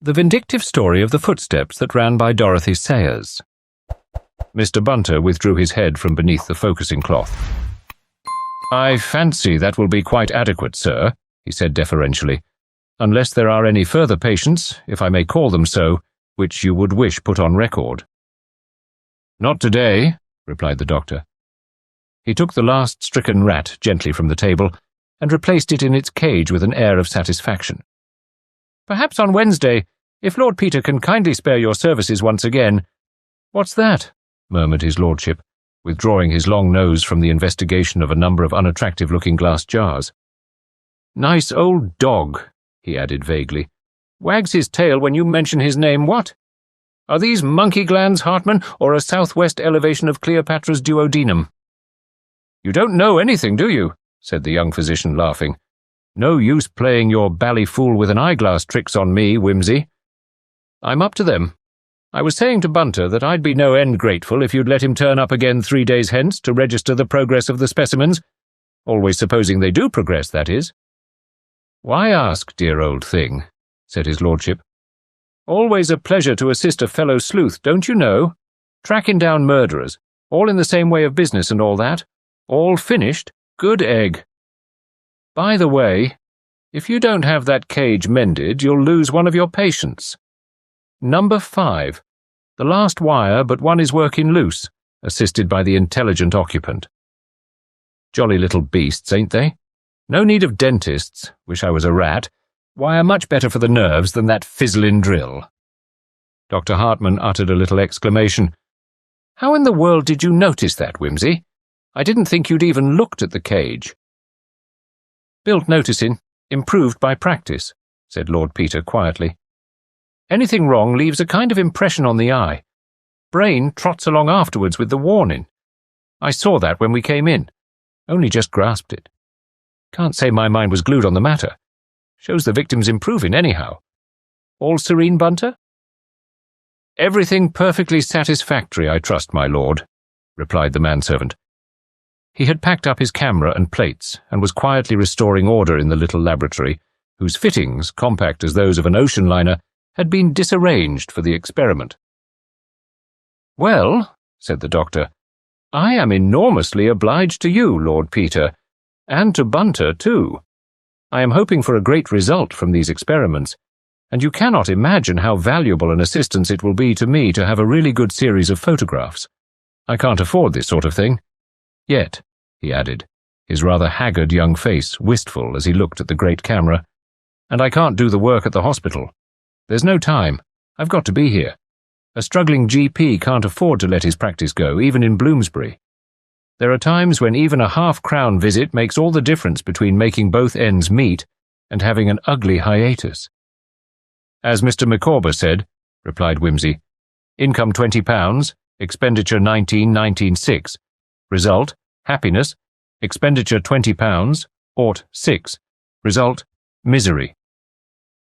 The Vindictive Story of the Footsteps that Ran by Dorothy Sayers. Mr. Bunter withdrew his head from beneath the focusing cloth. "I fancy that will be quite adequate, sir," he said deferentially, "unless there are any further patients, if I may call them so, which you would wish put on record." "Not today," replied the doctor. He took the last stricken rat gently from the table and replaced it in its cage with an air of satisfaction. "Perhaps on Wednesday, if Lord Peter can kindly spare your services once again—" "What's that?" murmured his lordship, withdrawing his long nose from the investigation of a number of unattractive-looking glass jars. "Nice old dog," he added vaguely. "Wags his tail when you mention his name, what? Are these monkey glands, Hartman, or a southwest elevation of Cleopatra's duodenum?" "You don't know anything, do you?" said the young physician, laughing. "No use playing your bally fool with an eyeglass tricks on me, Wimsey. I'm up to them. I was saying to Bunter that I'd be no end grateful if you'd let him turn up again 3 days hence to register the progress of the specimens, always supposing they do progress, that is." "Why ask, dear old thing?" said his lordship. "Always a pleasure to assist a fellow sleuth, don't you know? Tracking down murderers, all in the same way of business and all that. All finished? Good egg. By the way, if you don't have that cage mended, you'll lose one of your patients. Number 5. The last wire, but one is working loose, assisted by the intelligent occupant. Jolly little beasts, ain't they? No need of dentists. Wish I was a rat. Wire much better for the nerves than that fizzling drill." Dr. Hartman uttered a little exclamation. "How in the world did you notice that, Wimsey? I didn't think you'd even looked at the cage." "Built noticing, improved by practice," said Lord Peter quietly. "Anything wrong leaves a kind of impression on the eye. Brain trots along afterwards with the warning. I saw that when we came in. Only just grasped it. Can't say my mind was glued on the matter. Shows the victim's improving anyhow. All serene, Bunter?" "Everything perfectly satisfactory, I trust, my lord," replied the manservant. He had packed up his camera and plates and was quietly restoring order in the little laboratory, whose fittings, compact as those of an ocean liner, had been disarranged for the experiment. "Well," said the doctor, "I am enormously obliged to you, Lord Peter, and to Bunter, too. I am hoping for a great result from these experiments, and you cannot imagine how valuable an assistance it will be to me to have a really good series of photographs. I can't afford this sort of thing. Yet," he added, his rather haggard young face wistful as he looked at the great camera, "and I can't do the work at the hospital. There's no time. I've got to be here. A struggling GP can't afford to let his practice go, even in Bloomsbury. There are times when even a half-crown visit makes all the difference between making both ends meet and having an ugly hiatus." "As Mr. Micawber said," replied Wimsey, "income £20, expenditure 19.6. Result, happiness. Expenditure £20, ought 6. Result, misery.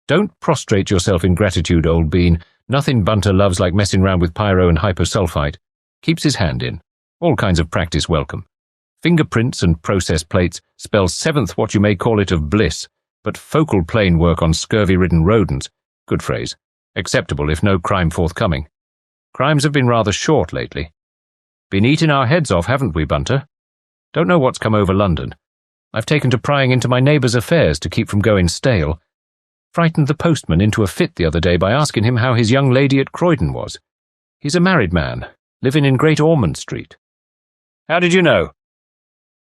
Don't prostrate yourself in gratitude, old bean. Nothing Bunter loves like messing round with pyro and hyposulfite. Keeps his hand in. All kinds of practice welcome. Fingerprints and process plates spell 7th what you may call it of bliss, but focal plane work on scurvy-ridden rodents. Good phrase. Acceptable if no crime forthcoming. Crimes have been rather short lately. Been eating our heads off, haven't we, Bunter? Don't know what's come over London. I've taken to prying into my neighbours' affairs to keep from going stale. Frightened the postman into a fit the other day by asking him how his young lady at Croydon was. He's a married man, living in Great Ormond Street." "How did you know?"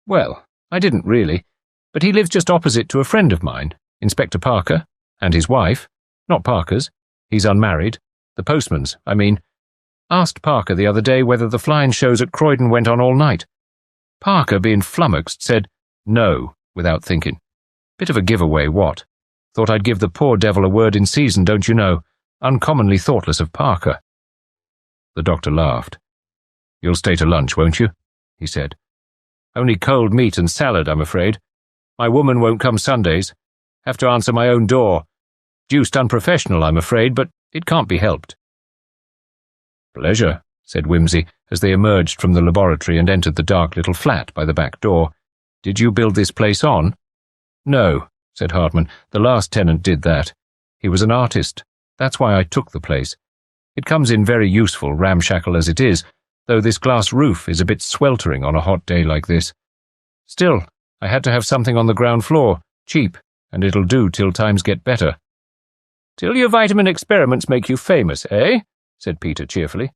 "Well, I didn't really, but he lives just opposite to a friend of mine, Inspector Parker, and his wife. Not Parker's. He's unmarried. The postman's, I mean. Asked Parker the other day whether the flying shows at Croydon went on all night. Parker, being flummoxed, said no, without thinking. Bit of a giveaway, what? Thought I'd give the poor devil a word in season, don't you know? Uncommonly thoughtless of Parker." The doctor laughed. "You'll stay to lunch, won't you?" he said. "Only cold meat and salad, I'm afraid. My woman won't come Sundays. Have to answer my own door. Deuced unprofessional, I'm afraid, but it can't be helped." "Pleasure," said Wimsey, as they emerged from the laboratory and entered the dark little flat by the back door. "Did you build this place on?" "No," said Hartman. "The last tenant did that. He was an artist. That's why I took the place. It comes in very useful, ramshackle as it is, though this glass roof is a bit sweltering on a hot day like this. Still, I had to have something on the ground floor, cheap, and it'll do till times get better." "Till your vitamin experiments make you famous, eh?" said Peter cheerfully.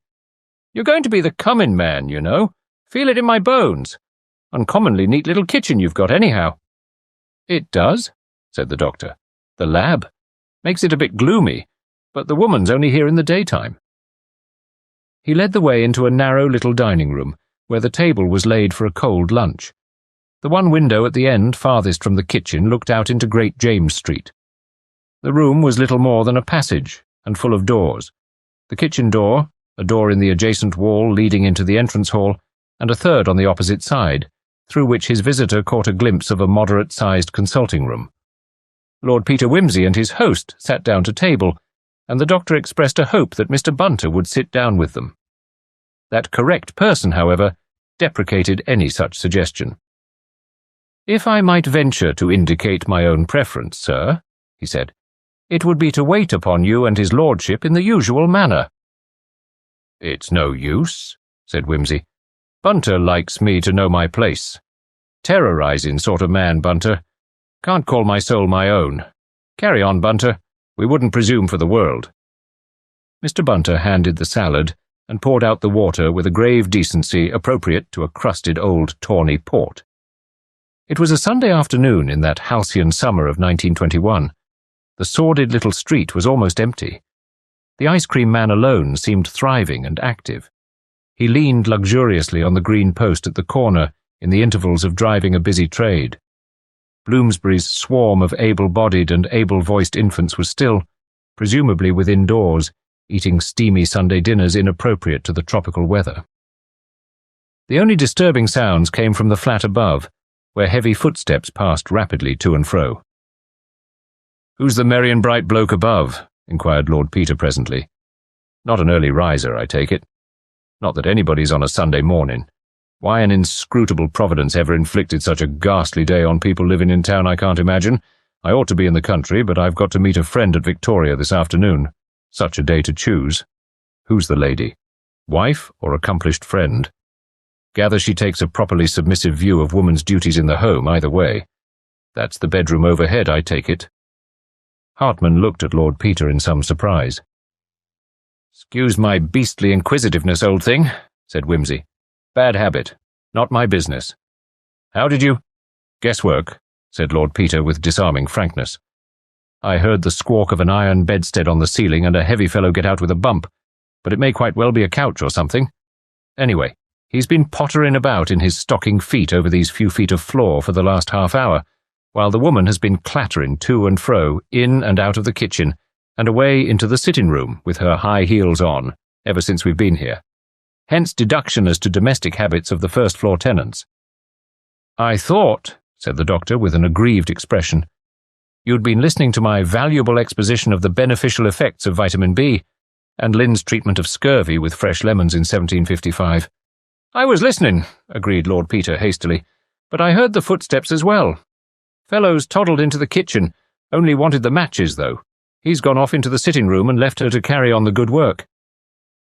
"You're going to be the comin' man, you know. Feel it in my bones. Uncommonly neat little kitchen you've got anyhow." "It does," said the doctor. "The lab. Makes it a bit gloomy, but the woman's only here in the daytime." He led the way into a narrow little dining room, where the table was laid for a cold lunch. The one window at the end farthest from the kitchen looked out into Great James Street. The room was little more than a passage, and full of doors. The kitchen door, a door in the adjacent wall leading into the entrance hall, and a third on the opposite side, through which his visitor caught a glimpse of a moderate-sized consulting room. Lord Peter Wimsey and his host sat down to table, and the doctor expressed a hope that Mr. Bunter would sit down with them. That correct person, however, deprecated any such suggestion. "If I might venture to indicate my own preference, sir," he said, "it would be to wait upon you and his lordship in the usual manner." "It's no use," said Wimsey. "Bunter likes me to know my place. Terrorizing sort of man, Bunter. Can't call my soul my own. Carry on, Bunter. We wouldn't presume for the world." Mr. Bunter handed the salad and poured out the water with a grave decency appropriate to a crusted old tawny port. It was a Sunday afternoon in that halcyon summer of 1921. The sordid little street was almost empty. The ice cream man alone seemed thriving and active. He leaned luxuriously on the green post at the corner in the intervals of driving a busy trade. Bloomsbury's swarm of able-bodied and able-voiced infants was still, presumably within doors, eating steamy Sunday dinners inappropriate to the tropical weather. The only disturbing sounds came from the flat above, where heavy footsteps passed rapidly to and fro. "Who's the merry and bright bloke above?" inquired Lord Peter presently. "Not an early riser, I take it. Not that anybody's on a Sunday morning. Why an inscrutable providence ever inflicted such a ghastly day on people living in town I can't imagine. I ought to be in the country, but I've got to meet a friend at Victoria this afternoon. Such a day to choose. Who's the lady? Wife or accomplished friend? Gather she takes a properly submissive view of woman's duties in the home either way. That's the bedroom overhead, I take it." Hartman looked at Lord Peter in some surprise. "Excuse my beastly inquisitiveness, old thing," said Wimsey. "Bad habit. Not my business. How did you—" "Guesswork," said Lord Peter with disarming frankness. "I heard the squawk of an iron bedstead on the ceiling and a heavy fellow get out with a bump, but it may quite well be a couch or something. Anyway, he's been pottering about in his stocking feet over these few feet of floor for the last half hour, while the woman has been clattering to and fro, in and out of the kitchen, and away into the sitting-room with her high heels on, ever since we've been here. Hence deduction as to domestic habits of the first-floor tenants." "I thought," said the doctor with an aggrieved expression, "you'd been listening to my valuable exposition of the beneficial effects of vitamin B, and Lynn's treatment of scurvy with fresh lemons in 1755. "I was listening," agreed Lord Peter hastily, "but I heard the footsteps as well. Fellow's toddled into the kitchen, only wanted the matches, though. He's gone off into the sitting-room and left her to carry on the good work."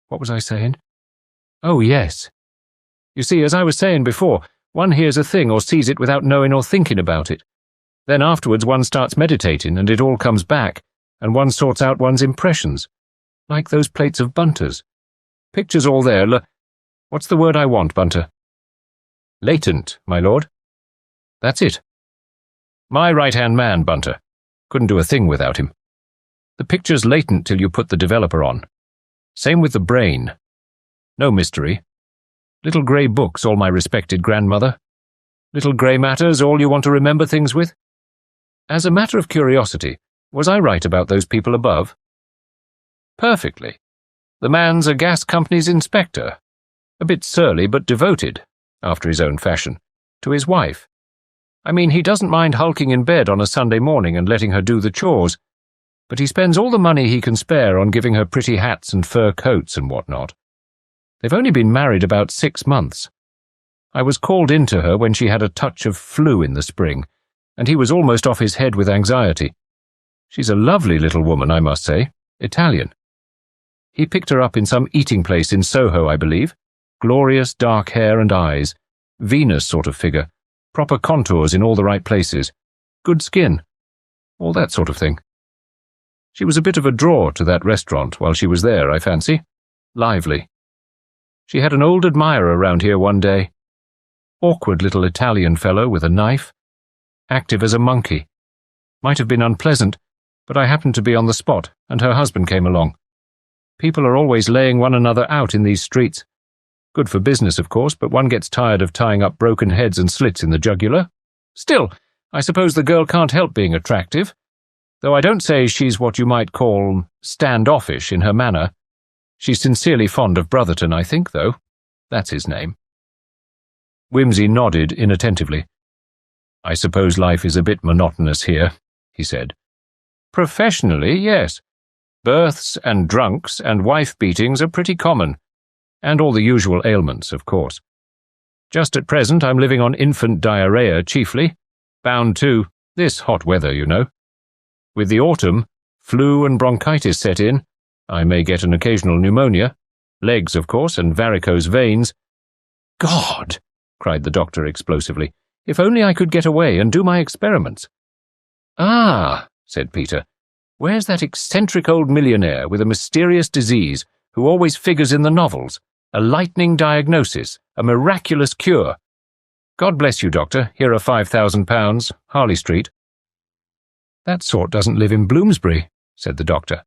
What was I saying? Oh, yes. You see, as I was saying before, one hears a thing or sees it without knowing or thinking about it. Then afterwards one starts meditating, and it all comes back, and one sorts out one's impressions. Like those plates of Bunter's. Pictures all there, what's the word I want, Bunter? Latent, my lord. That's it. My right-hand man, Bunter. Couldn't do a thing without him. The picture's latent till you put the developer on. Same with the brain. No mystery. Little grey books, all my respected grandmother. Little grey matters, all you want to remember things with. As a matter of curiosity, was I right about those people above? Perfectly. The man's a gas company's inspector. A bit surly, but devoted, after his own fashion, to his wife. I mean, he doesn't mind hulking in bed on a Sunday morning and letting her do the chores, but he spends all the money he can spare on giving her pretty hats and fur coats and what-not. They've only been married about 6 months. I was called in to her when she had a touch of flu in the spring, and he was almost off his head with anxiety. She's a lovely little woman, I must say, Italian. He picked her up in some eating place in Soho, I believe. Glorious dark hair and eyes. Venus sort of figure. Proper contours in all the right places. Good skin. All that sort of thing. She was a bit of a draw to that restaurant while she was there, I fancy. Lively. She had an old admirer around here one day. Awkward little Italian fellow with a knife. Active as a monkey. Might have been unpleasant, but I happened to be on the spot, and her husband came along. People are always laying one another out in these streets. Good for business, of course, but one gets tired of tying up broken heads and slits in the jugular. Still, I suppose the girl can't help being attractive, though I don't say she's what you might call standoffish in her manner. She's sincerely fond of Brotherton, I think, though. That's his name. Wimsey nodded inattentively. I suppose life is a bit monotonous here, he said. Professionally, yes. Births and drunks and wife-beatings are pretty common, and all the usual ailments, of course. Just at present I'm living on infant diarrhea chiefly, bound to this hot weather, you know. With the autumn, flu and bronchitis set in. I may get an occasional pneumonia, legs, of course, and varicose veins. God! Cried the doctor explosively. If only I could get away and do my experiments. Ah, said Peter. Where's that eccentric old millionaire with a mysterious disease who always figures in the novels? A lightning diagnosis, a miraculous cure. God bless you, Doctor. Here are £5,000, Harley Street. That sort doesn't live in Bloomsbury, said the doctor.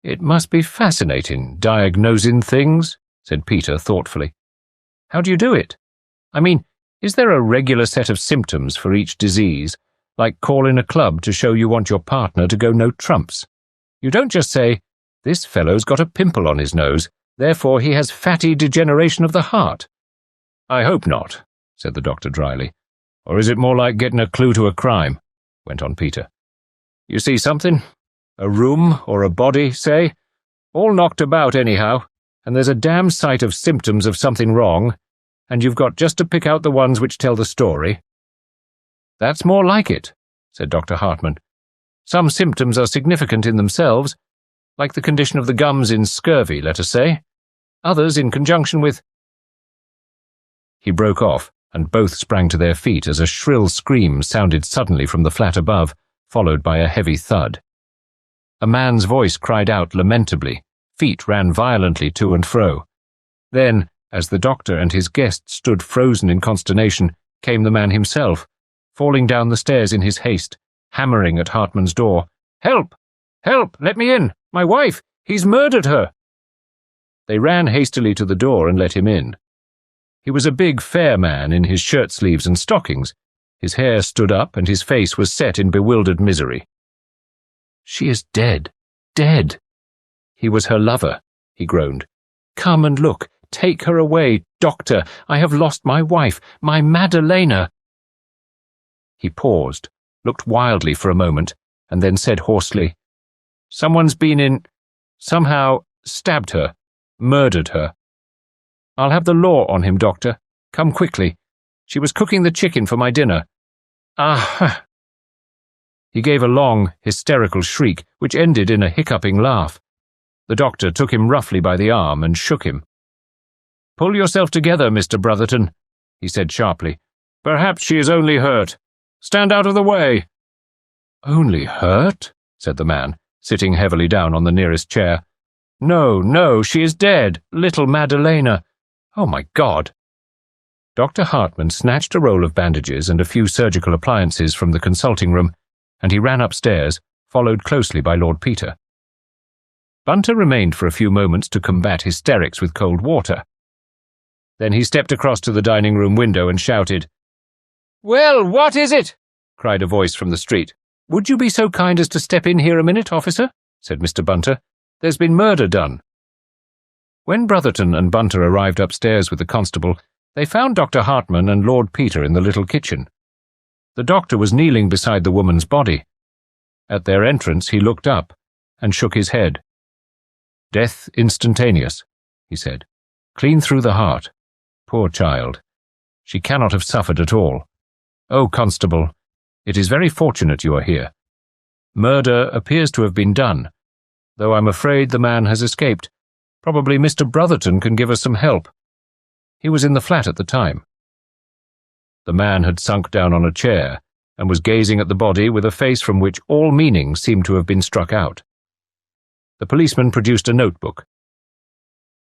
It must be fascinating, diagnosing things, said Peter thoughtfully. How do you do it? I mean, is there a regular set of symptoms for each disease, like call in a club to show you want your partner to go no trumps? You don't just say, this fellow's got a pimple on his nose, therefore he has fatty degeneration of the heart. I hope not, said the doctor dryly. Or is it more like getting a clue to a crime? Went on Peter. You see something? A room or a body, say? All knocked about anyhow, and there's a damn sight of symptoms of something wrong, and you've got just to pick out the ones which tell the story. That's more like it, said Dr. Hartman. Some symptoms are significant in themselves, like the condition of the gums in scurvy, let us say. Others in conjunction with— He broke off, and both sprang to their feet as a shrill scream sounded suddenly from the flat above, followed by a heavy thud. A man's voice cried out lamentably. Feet ran violently to and fro. Then, as the doctor and his guest stood frozen in consternation, came the man himself, falling down the stairs in his haste, hammering at Hartman's door. Help! Help! Let me in! My wife! He's murdered her! They ran hastily to the door and let him in. He was a big, fair man in his shirt-sleeves and stockings. His hair stood up and his face was set in bewildered misery. She is dead. Dead. He was her lover, he groaned. Come and look. Take her away, doctor. I have lost my wife, my Madalena. He paused, looked wildly for a moment, and then said hoarsely, Someone's been in, somehow stabbed her, murdered her. I'll have the law on him, doctor. Come quickly. She was cooking the chicken for my dinner. Ah! He gave a long, hysterical shriek, which ended in a hiccuping laugh. The doctor took him roughly by the arm and shook him. Pull yourself together, Mr. Brotherton, he said sharply. Perhaps she is only hurt. Stand out of the way. Only hurt? Said the man, sitting heavily down on the nearest chair. No, no, she is dead, little Madalena. Oh, my God! Dr. Hartman snatched a roll of bandages and a few surgical appliances from the consulting room, and he ran upstairs, followed closely by Lord Peter. Bunter remained for a few moments to combat hysterics with cold water. Then he stepped across to the dining-room window and shouted, Well, what is it? Cried a voice from the street. Would you be so kind as to step in here a minute, officer? Said Mr. Bunter. There's been murder done. When Brotherton and Bunter arrived upstairs with the constable, they found Dr. Hartman and Lord Peter in the little kitchen. The doctor was kneeling beside the woman's body. At their entrance he looked up and shook his head. Death instantaneous, he said. Clean through the heart. Poor child. She cannot have suffered at all. Oh, constable, it is very fortunate you are here. Murder appears to have been done. though I'm afraid the man has escaped. Probably Mr. Brotherton can give us some help. He was in the flat at the time." The man had sunk down on a chair and was gazing at the body with a face from which all meaning seemed to have been struck out. The policeman produced a notebook.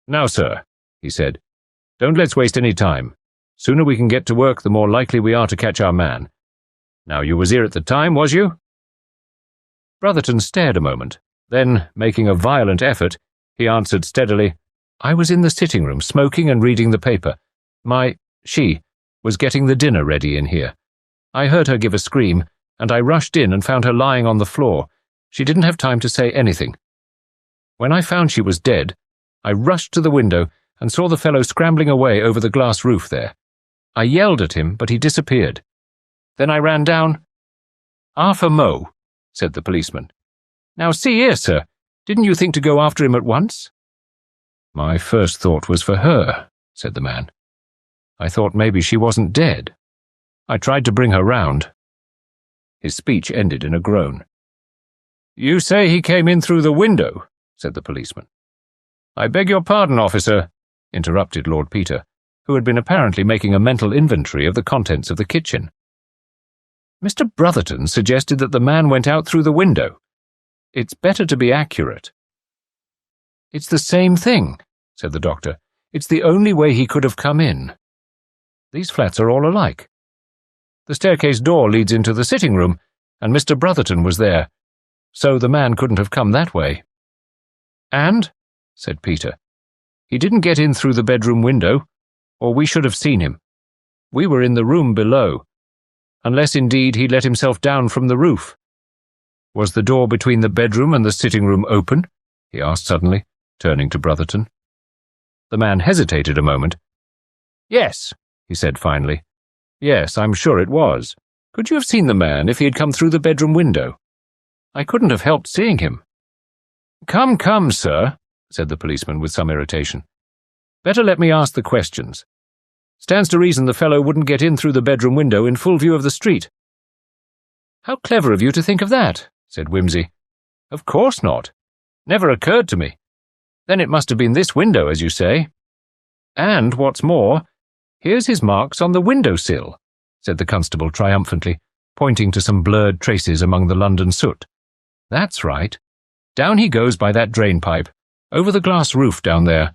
"Now, sir," he said, "don't let's waste any time. Sooner we can get to work, the more likely we are to catch our man. Now, you was here at the time, was you?" Brotherton stared a moment. Then, making a violent effort, he answered steadily, "I was in the sitting room, smoking and reading the paper. She was getting the dinner ready in here. I heard her give a scream, and I rushed in and found her lying on the floor. She didn't have time to say anything. When I found she was dead, I rushed to the window and saw the fellow scrambling away over the glass roof there. I yelled at him, but he disappeared. Then I ran down—" "Arthur Moe," said the policeman. "Now see here, sir, didn't you think to go after him at once?" "My first thought was for her," said the man. "I thought maybe she wasn't dead. I tried to bring her round." His speech ended in a groan. "You say he came in through the window," said the policeman. "I beg your pardon, officer," interrupted Lord Peter, who had been apparently making a mental inventory of the contents of the kitchen. "Mr. Brotherton suggested that the man went out through the window. It's better to be accurate." "It's the same thing," said the doctor. "It's the only way he could have come in. These flats are all alike. The staircase door leads into the sitting room, and Mr. Brotherton was there, so the man couldn't have come that way." "And," said Peter, "he didn't get in through the bedroom window, or we should have seen him. We were in the room below, unless indeed he let himself down from the roof." "Was the door between the bedroom and the sitting room open?" he asked suddenly, turning to Brotherton. The man hesitated a moment. "Yes," he said finally. "Yes, I'm sure it was. Could you have seen the man if he had come through the bedroom window?" "I couldn't have helped seeing him." Come, sir," said the policeman with some irritation. "Better let me ask the questions. Stands to reason the fellow wouldn't get in through the bedroom window in full view of the street." "How clever of you to think of that," said Wimsey. "Of course not. Never occurred to me. Then it must have been this window, as you say. And, what's more, here's his marks on the window-sill," said the constable triumphantly, pointing to some blurred traces among the London soot. "That's right. Down he goes by that drain-pipe, over the glass roof down there.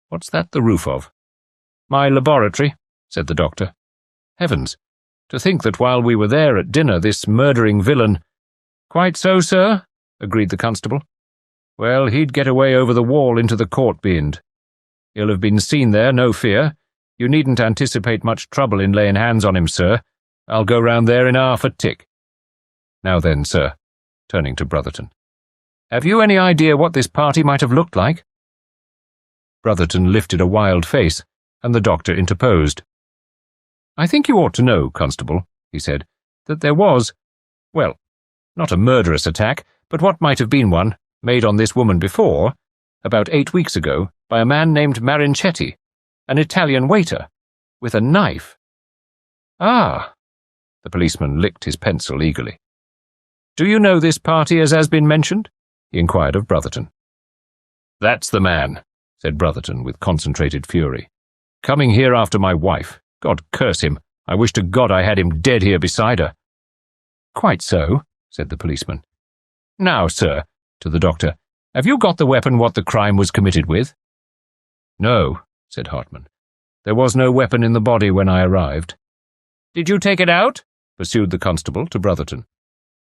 What's that the roof of?" "My laboratory," said the doctor. "Heavens, to think that while we were there at dinner this murdering villain—" "Quite so, sir," agreed the constable. "Well, he'd get away over the wall into the court beyond. He'll have been seen there, no fear. You needn't anticipate much trouble in laying hands on him, sir. I'll go round there in half a tick. Now then, sir," turning to Brotherton, "have you any idea what this party might have looked like?" Brotherton lifted a wild face, and the doctor interposed. "I think you ought to know, Constable," he said, "that there was, well, not a murderous attack, but what might have been one, made on this woman before, about 8 weeks ago, by a man named Marinchetti, an Italian waiter, with a knife." "Ah!" The policeman licked his pencil eagerly. "Do you know this party as has been mentioned?" he inquired of Brotherton. "That's the man," said Brotherton with concentrated fury. "Coming here after my wife. God curse him. I wish to God I had him dead here beside her." "Quite so," said the policeman. "Now, sir," to the doctor, "have you got the weapon what the crime was committed with?" "No," said Hartman. "There was no weapon in the body when I arrived." "Did you take it out?" pursued the constable to Brotherton.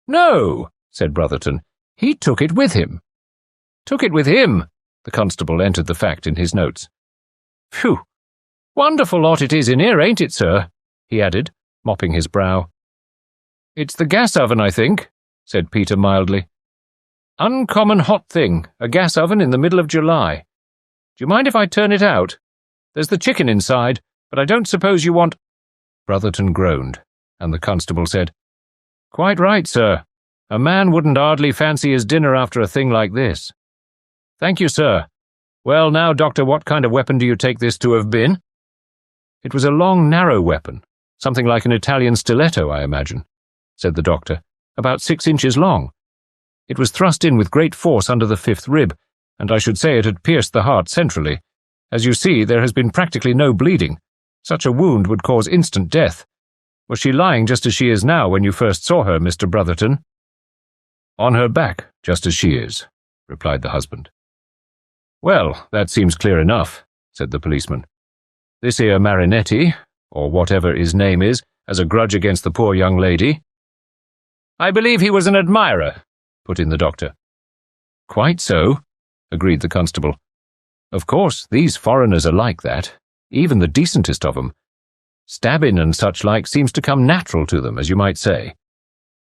"No," said Brotherton. "He took it with him." "Took it with him?" The constable entered the fact in his notes. "Phew! Wonderful lot it is in here, ain't it, sir?" he added, mopping his brow. "It's the gas oven, I think," said Peter mildly. "Uncommon hot thing, a gas oven in the middle of July. Do you mind if I turn it out? There's the chicken inside, but I don't suppose you want—" Brotherton groaned, and the constable said, "Quite right, sir. A man wouldn't hardly fancy his dinner after a thing like this. Thank you, sir. Well, now, doctor, what kind of weapon do you take this to have been?" "It was a long, narrow weapon, something like an Italian stiletto, I imagine," said the doctor, "about 6 inches long. It was thrust in with great force under the fifth rib, and I should say it had pierced the heart centrally. As you see, there has been practically no bleeding. Such a wound would cause instant death. Was she lying just as she is now when you first saw her, Mr. Brotherton?" "On her back, just as she is," replied the husband. "Well, that seems clear enough," said the policeman. "This here Marinetti, or whatever his name is, has a grudge against the poor young lady." "I believe he was an admirer," put in the doctor. "Quite so," agreed the constable. "Of course, these foreigners are like that, even the decentest of 'em. Stabbing and such like seems to come natural to them, as you might say.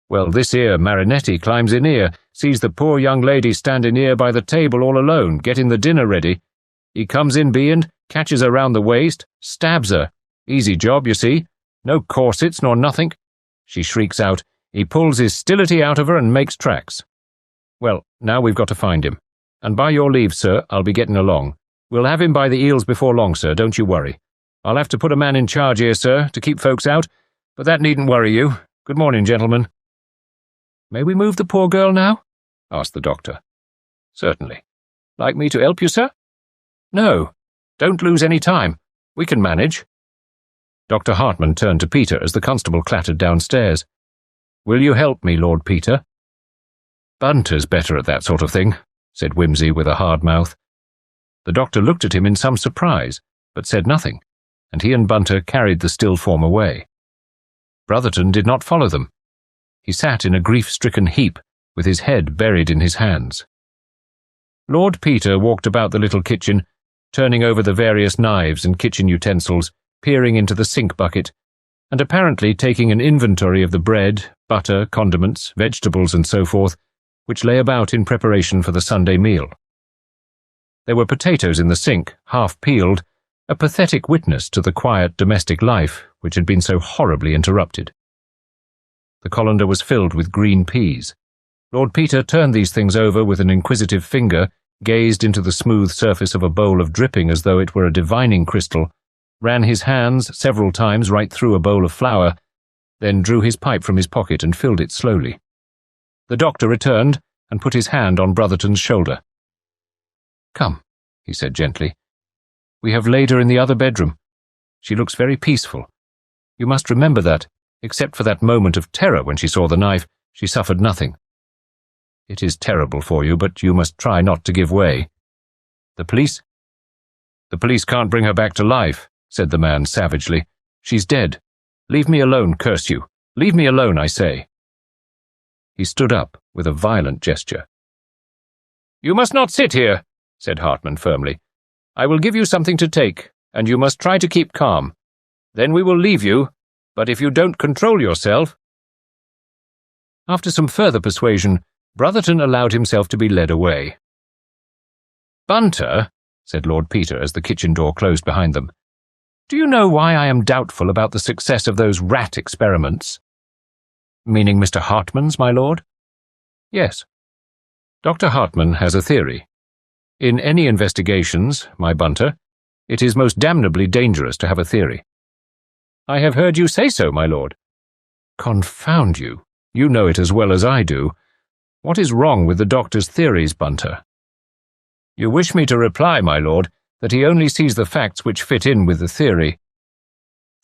Well, this here Marinetti climbs in here, sees the poor young lady standing here by the table all alone, getting the dinner ready. He comes in beyond, catches her round the waist, stabs her. Easy job, you see. No corsets nor nothing. She shrieks out. He pulls his stility out of her and makes tracks. Well, now we've got to find him. And by your leave, sir, I'll be getting along. We'll have him by the eels before long, sir, don't you worry. I'll have to put a man in charge here, sir, to keep folks out, but that needn't worry you. Good morning, gentlemen." "May we move the poor girl now?" asked the doctor. "Certainly. Like me to help you, sir?" "No. Don't lose any time. We can manage." Dr. Hartman turned to Peter as the constable clattered downstairs. "Will you help me, Lord Peter?" "Bunter's better at that sort of thing," said Wimsey with a hard mouth. The doctor looked at him in some surprise, but said nothing, and he and Bunter carried the still form away. Brotherton did not follow them. He sat in a grief-stricken heap, with his head buried in his hands. Lord Peter walked about the little kitchen, turning over the various knives and kitchen utensils, peering into the sink bucket, and apparently taking an inventory of the bread, butter, condiments, vegetables, and so forth, which lay about in preparation for the Sunday meal. There were potatoes in the sink, half peeled, a pathetic witness to the quiet domestic life which had been so horribly interrupted. The colander was filled with green peas. Lord Peter turned these things over with an inquisitive finger, gazed into the smooth surface of a bowl of dripping as though it were a divining crystal, ran his hands several times right through a bowl of flour, then drew his pipe from his pocket and filled it slowly. The doctor returned and put his hand on Brotherton's shoulder. "Come," he said gently. "We have laid her in the other bedroom. She looks very peaceful. You must remember that, except for that moment of terror when she saw the knife, she suffered nothing. It is terrible for you, but you must try not to give way. The police?" "The police can't bring her back to life," said the man savagely. "She's dead. Leave me alone, curse you. Leave me alone, I say." He stood up with a violent gesture. "You must not sit here," said Hartman firmly. "I will give you something to take, and you must try to keep calm. Then we will leave you, but if you don't control yourself—" After some further persuasion, Brotherton allowed himself to be led away. "Bunter," said Lord Peter as the kitchen door closed behind them, "do you know why I am doubtful about the success of those rat experiments?" "Meaning Mr. Hartman's, my lord?" "Yes. Dr. Hartman has a theory. In any investigations, my Bunter, it is most damnably dangerous to have a theory." "I have heard you say so, my lord." "Confound you. You know it as well as I do. What is wrong with the doctor's theories, Bunter?" "You wish me to reply, my lord, that he only sees the facts which fit in with the theory."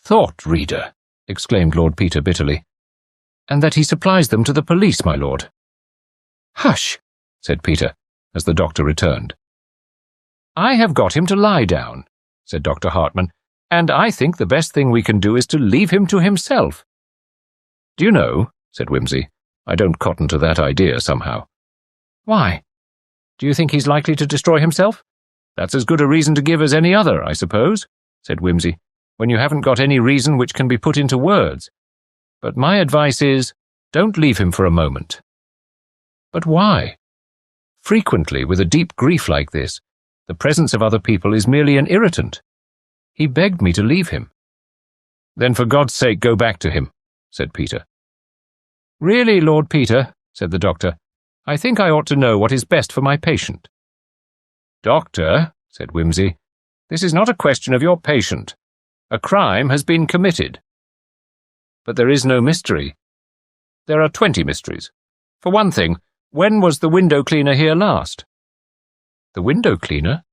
"Thought reader!" exclaimed Lord Peter bitterly. "And that he supplies them to the police, my lord." "Hush!" said Peter, as the doctor returned. "I have got him to lie down," said Dr. Hartman, "and I think the best thing we can do is to leave him to himself." "Do you know," said Wimsey, "I don't cotton to that idea somehow." "Why? Do you think he's likely to destroy himself?" "That's as good a reason to give as any other, I suppose," said Wimsey, "when you haven't got any reason which can be put into words. But my advice is, don't leave him for a moment." "But why? Frequently, with a deep grief like this, the presence of other people is merely an irritant. He begged me to leave him." "Then for God's sake go back to him," said Peter. "Really, Lord Peter," said the doctor, "I think I ought to know what is best for my patient." "Doctor," said Wimsey, "this is not a question of your patient. A crime has been committed." "But there is no mystery." "There are 20 mysteries. For one thing, When was the window cleaner here last? The window cleaner?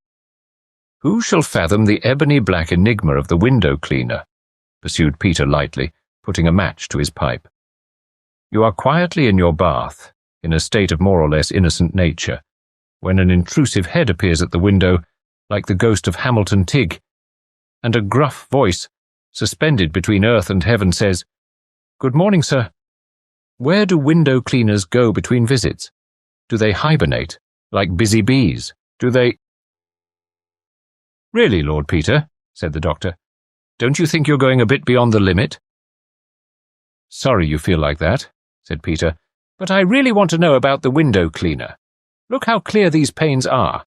Who shall fathom the ebony-black enigma of the window cleaner? Pursued Peter lightly, putting a match to his pipe. You are quietly in your bath, in a state of more or less innocent nature, when an intrusive head appears at the window, like the ghost of Hamilton Tigg, and a gruff voice, suspended between earth and heaven, says, "Good morning, sir." Where do window cleaners go between visits? Do they hibernate, like busy bees? Do they— Really, Lord Peter, said the doctor, don't you think you're going a bit beyond the limit? Sorry you feel like that, said Peter, but I really want to know about the window cleaner. Look how clear these panes are.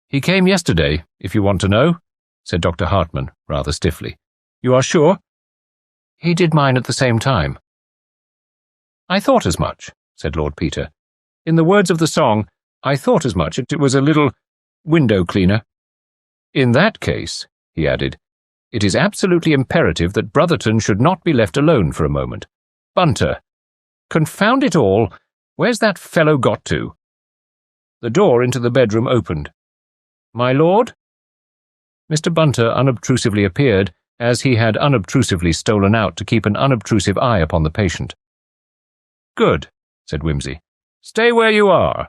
He came yesterday, if you want to know, said Dr. Hartman, rather stiffly. You are sure? He did mine at the same time. I thought as much, said Lord Peter. In the words of the song, I thought as much. It was a little window cleaner. In that case, he added, it is absolutely imperative that Brotherton should not be left alone for a moment. Bunter, confound it all, where's that fellow got to? The door into the bedroom opened. My lord? Mr. Bunter unobtrusively appeared, as he had unobtrusively stolen out to keep an unobtrusive eye upon the patient. Good, said Wimsey. Stay where you are.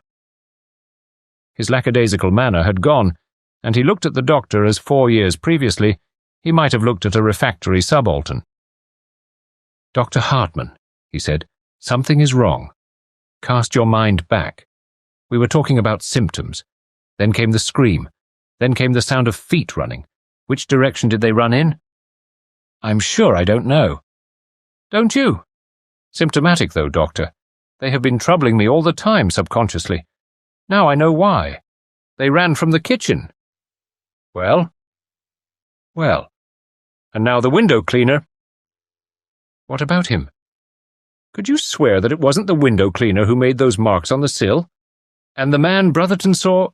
His lackadaisical manner had gone, and he looked at the doctor as 4 years previously he might have looked at a refractory subaltern. Dr. Hartman, he said, something is wrong. Cast your mind back. We were talking about symptoms. Then came the scream. Then came the sound of feet running. Which direction did they run in? I'm sure I don't know. Don't you? Symptomatic, though, Doctor. They have been troubling me all the time subconsciously. Now I know why. They ran from the kitchen. Well? Well. And now the window cleaner. What about him? Could you swear that it wasn't the window cleaner who made those marks on the sill? And the man Brotherton saw—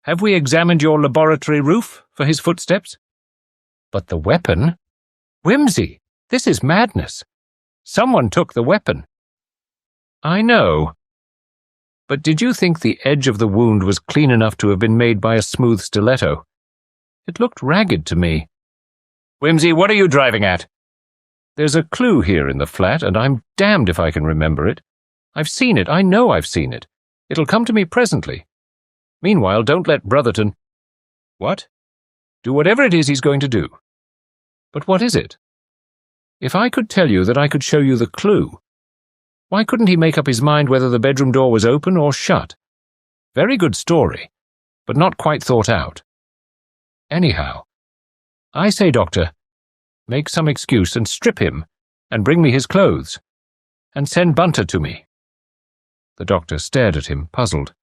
Have we examined your laboratory roof for his footsteps? But the weapon? Wimsey, this is madness. Someone took the weapon. I know. But did you think the edge of the wound was clean enough to have been made by a smooth stiletto? It looked ragged to me. Wimsey, what are you driving at? There's a clue here in the flat, and I'm damned if I can remember it. I've seen it. I know I've seen it. It'll come to me presently. Meanwhile, don't let Brotherton— What? Do whatever it is he's going to do. But what is it? If I could tell you that I could show you the clue, why couldn't he make up his mind whether the bedroom door was open or shut? Very good story, but not quite thought out. Anyhow, I say, Doctor, make some excuse and strip him, and bring me his clothes, and send Bunter to me. The doctor stared at him, puzzled.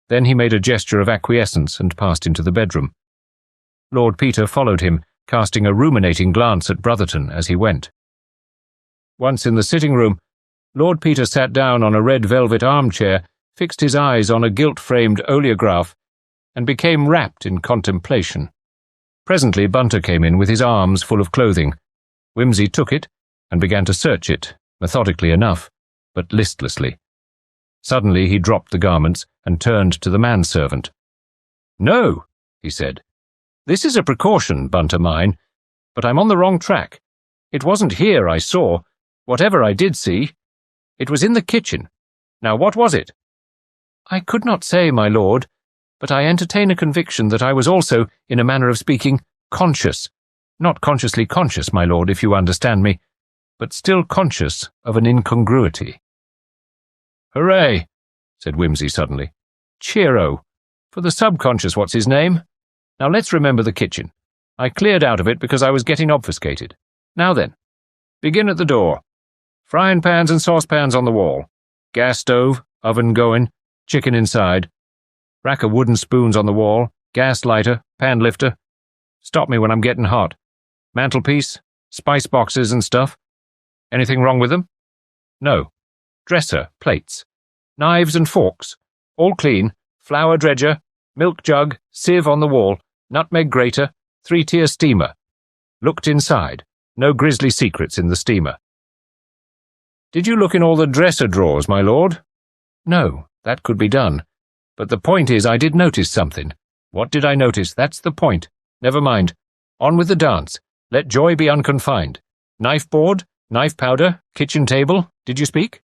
Then he made a gesture of acquiescence and passed into the bedroom. Lord Peter followed him, casting a ruminating glance at Brotherton as he went. Once in the sitting-room, Lord Peter sat down on a red velvet armchair, fixed his eyes on a gilt-framed oleograph, and became wrapped in contemplation. Presently Bunter came in with his arms full of clothing. Wimsey took it and began to search it, methodically enough, but listlessly. Suddenly he dropped the garments and turned to the manservant. No, he said. This is a precaution, Bunter mine, but I'm on the wrong track. It wasn't here I saw, whatever I did see. It was in the kitchen. Now what was it? I could not say, my lord, but I entertain a conviction that I was also, in a manner of speaking, conscious. Not consciously conscious, my lord, if you understand me, but still conscious of an incongruity. Hooray, said Wimsey suddenly. Cheero. For the subconscious, what's his name? Now let's remember the kitchen. I cleared out of it because I was getting obfuscated. Now then, begin at the door. Frying pans and saucepans on the wall. Gas stove, oven going, chicken inside. Rack of wooden spoons on the wall, gas lighter, pan lifter. Stop me when I'm getting hot. Mantelpiece, spice boxes and stuff. Anything wrong with them? No. Dresser, plates. Knives and forks. All clean. Flour dredger, milk jug, sieve on the wall, nutmeg grater, 3-tier steamer. Looked inside. No grisly secrets in the steamer. Did you look in all the dresser drawers, my lord? No, that could be done. But the point is, I did notice something. What did I notice? That's the point. Never mind. On with the dance. Let joy be unconfined. Knife board, knife powder, kitchen table. Did you speak?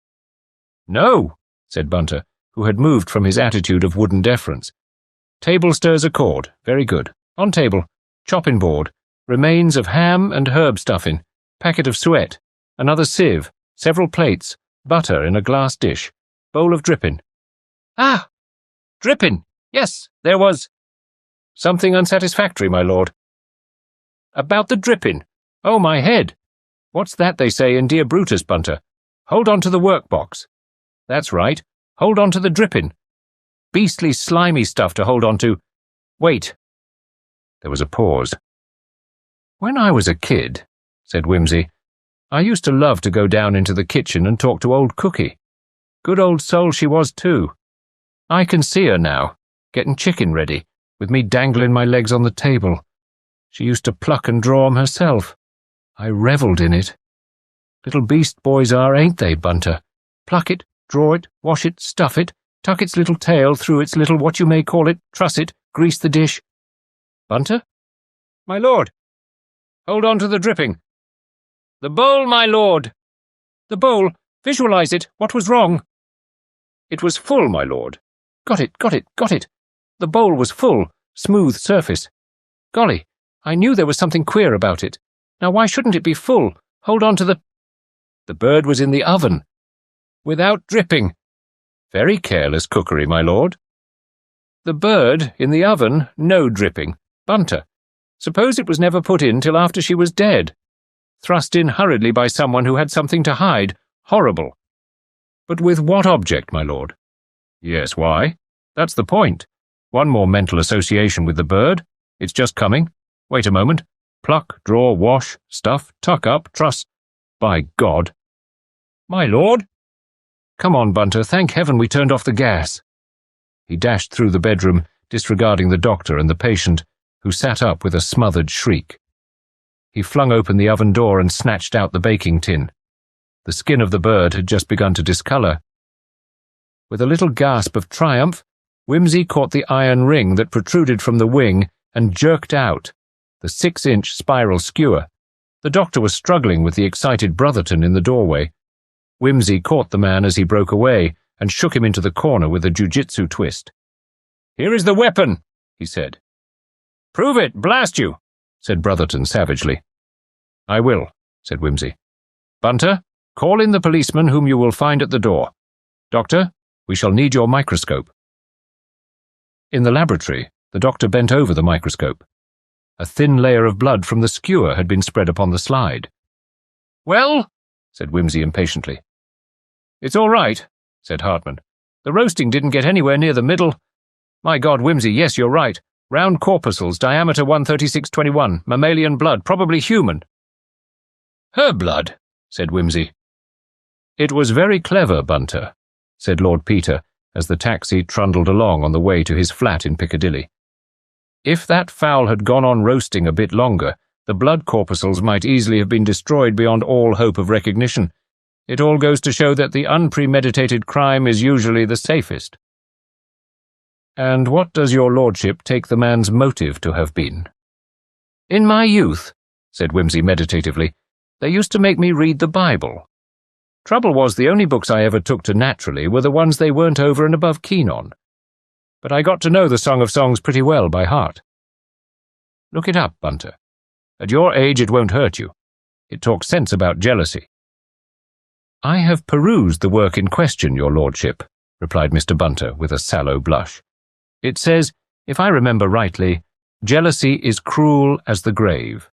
No, said Bunter, who had moved from his attitude of wooden deference. Table stirs a chord. Very good. On table. Chopping board. Remains of ham and herb stuffing. Packet of suet. Another sieve. Several plates. Butter in a glass dish. Bowl of dripping. Ah! Dripping! Yes, there was something unsatisfactory, my lord. About the dripping. Oh, my head! What's that they say in Dear Brutus, Bunter? Hold on to the workbox. That's right. Hold on to the dripping. Beastly slimy stuff to hold on to. Wait. There was a pause. When I was a kid, said Wimsey, I used to love to go down into the kitchen and talk to old Cookie. Good old soul she was, too. I can see her now, getting chicken ready, with me dangling my legs on the table. She used to pluck and draw 'em herself. I revelled in it. Little beast boys are, ain't they, Bunter? Pluck it, draw it, wash it, stuff it, tuck its little tail through its little what-you-may-call-it, truss it, grease the dish. Bunter? My lord! Hold on to the dripping. The bowl, my lord! The bowl! Visualize it! What was wrong? It was full, my lord. Got it, got it, got it. The bowl was full, smooth surface. Golly, I knew there was something queer about it. Now why shouldn't it be full? Hold on to the... The bird was in the oven. Without dripping. Very careless cookery, my lord. The bird in the oven, no dripping. Bunter. Suppose it was never put in till after she was dead. Thrust in hurriedly by someone who had something to hide. Horrible. But with what object, my lord? Yes, why? That's the point. One more mental association with the bird. It's just coming. Wait a moment. Pluck, draw, wash, stuff, tuck up, truss. By God. My lord? Come on, Bunter, thank heaven we turned off the gas. He dashed through the bedroom, disregarding the doctor and the patient, who sat up with a smothered shriek. He flung open the oven door and snatched out the baking tin. The skin of the bird had just begun to discolour. With a little gasp of triumph, Wimsey caught the iron ring that protruded from the wing and jerked out, the 6-inch spiral skewer. The doctor was struggling with the excited Brotherton in the doorway. Wimsey caught the man as he broke away and shook him into the corner with a jiu-jitsu twist. "Here is the weapon," he said. "Prove it, blast you," said Brotherton savagely. "I will," said Wimsey. "Bunter, call in the policeman whom you will find at the door. Doctor, we shall need your microscope." In the laboratory, the doctor bent over the microscope. A thin layer of blood from the skewer had been spread upon the slide. "Well?" said Wimsey impatiently. "It's all right," said Hartman. "The roasting didn't get anywhere near the middle. My God, Wimsey, yes, you're right. Round corpuscles, diameter 136/21, mammalian blood, probably human." "Her blood," said Wimsey. "It was very clever, Bunter," said Lord Peter, as the taxi trundled along on the way to his flat in Piccadilly. "If that fowl had gone on roasting a bit longer, the blood corpuscles might easily have been destroyed beyond all hope of recognition. It all goes to show that the unpremeditated crime is usually the safest." "And what does your lordship take the man's motive to have been?" "In my youth," said Wimsey meditatively, "they used to make me read the Bible. Trouble was, the only books I ever took to naturally were the ones they weren't over and above keen on. But I got to know the Song of Songs pretty well by heart. Look it up, Bunter. At your age it won't hurt you. It talks sense about jealousy." "I have perused the work in question, your lordship," replied Mr. Bunter with a sallow blush. "It says, if I remember rightly, jealousy is cruel as the grave."